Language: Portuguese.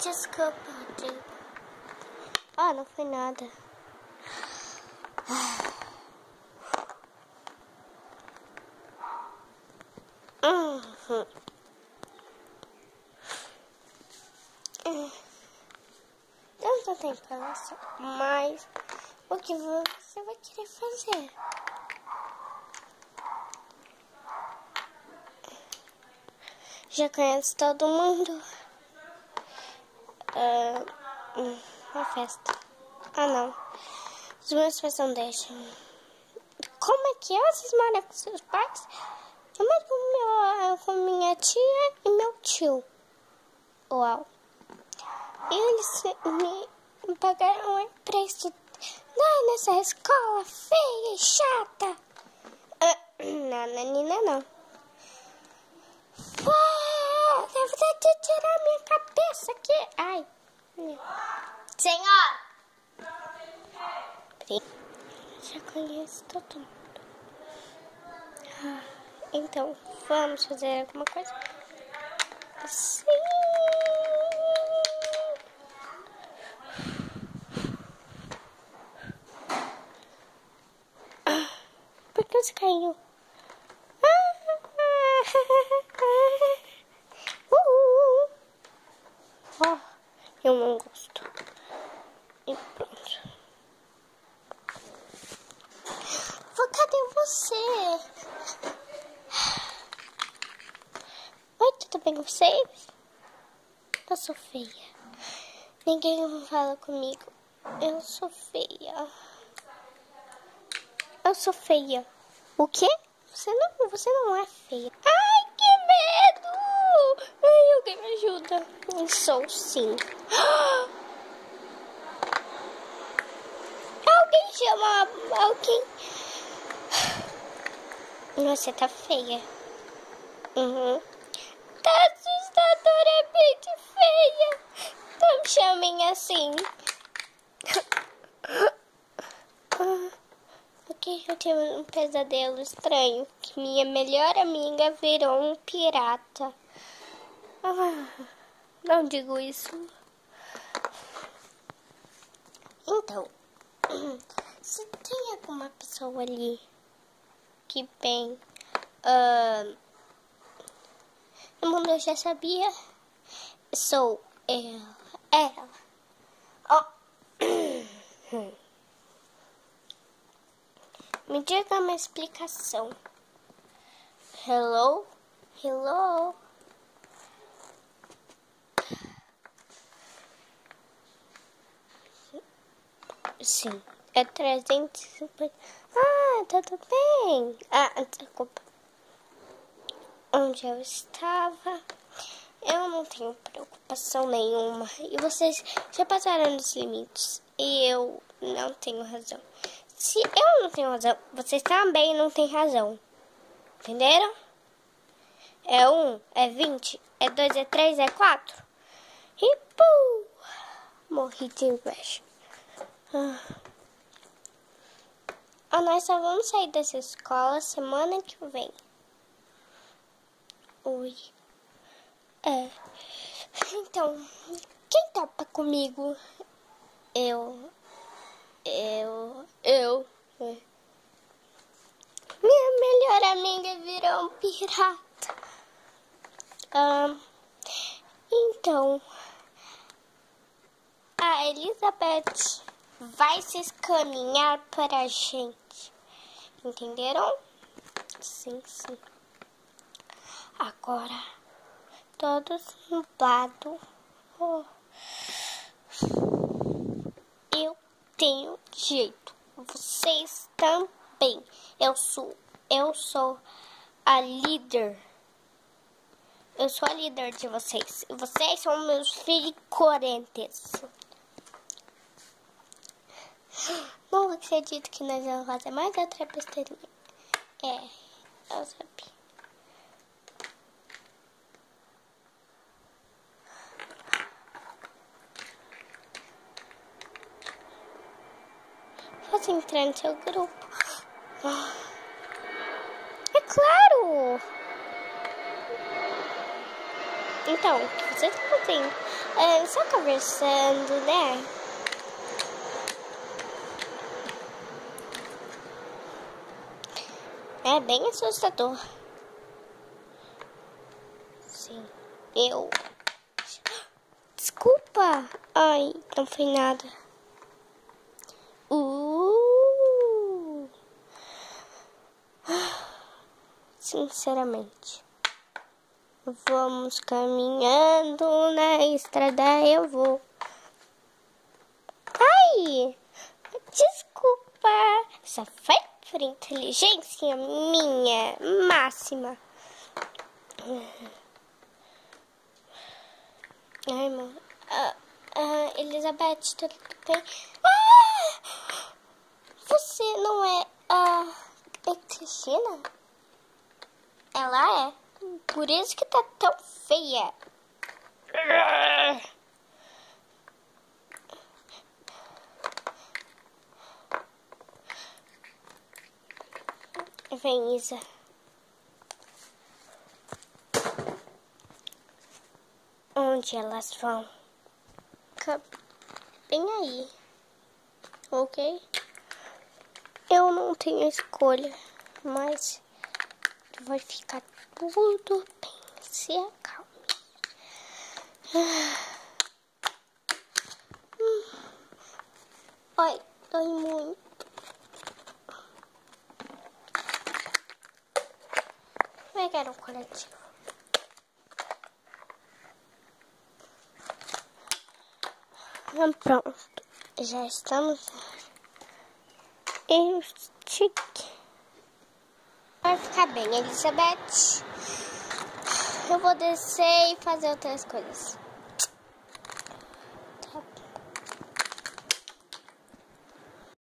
Desculpa, Rodrigo. Ah, não foi nada. Eu não tenho pressa, mas o que você vai querer fazer? Já conhece todo mundo? Uma festa. Ah, não. Os meus pais não deixam. Como é que é? Vocês moram com seus pais? Eu moro com minha tia e meu tio. Uau. Eles me pagaram um empréstimo nessa escola feia e chata. Não, Nina, não. Deve ter que tirar minha cabeça aqui. Ai. Senhor! Já conheço todo mundo. Então, vamos fazer alguma coisa? Sim! Por que você caiu? Eu não gosto. E pronto. Cadê você? Oi, tudo bem com vocês? Eu sou feia. Ninguém fala comigo. Eu sou feia. Eu sou feia. O quê? Você não é feia. Ai, que medo! Ai, alguém me ajuda. Eu sou sim. Alguém chama alguém. Você tá feia. Tá assustadoramente feia. Não me chamem assim. Porque eu tive um pesadelo estranho. Que minha melhor amiga virou um pirata. Não digo isso. Então, se tem alguma pessoa ali que bem no mundo eu já sabia, sou ela. Me diga uma explicação. Hello? Sim, é 350. Tudo bem. Desculpa. Onde eu estava? Eu não tenho preocupação nenhuma. E vocês já passaram dos limites. E eu não tenho razão. Se eu não tenho razão, vocês também não têm razão. Entenderam? É 1, é 20, é 2, é 3, é 4. E pum! Morri de inveja. Nós só vamos sair dessa escola semana que vem. Oi. Então, quem topa comigo? Eu. Minha melhor amiga virou um pirata. Então, a Elizabeth vai se escaminhar para a gente. Entenderam? Sim. Agora, todos nublados. Eu tenho jeito. Vocês também. Eu sou a líder. Eu sou a líder de vocês. E vocês são meus figurentes. Não acredito que nós vamos fazer mais outra besteirinha. Eu sabia. Posso entrar no seu grupo? É claro! Então, o que vocês estão fazendo? Só conversando, né? É bem assustador. Sim, eu... Desculpa. Ai, não foi nada. Sinceramente. Vamos caminhando na estrada, eu vou. Ai, desculpa. Essa foi por inteligência minha máxima. Ai, irmão. Elizabeth, tudo bem? Você não é a Cristina? Ela é. Por isso que tá tão feia. Vem, Isa. Onde elas vão? Bem aí. Ok? Eu não tenho escolha, mas vai ficar tudo bem. Se acalme. Ai, dói muito. Vai pegar um coletivo. Pronto, já estamos. Eu estique. Vai ficar bem, Elizabeth. Eu vou descer e fazer outras coisas.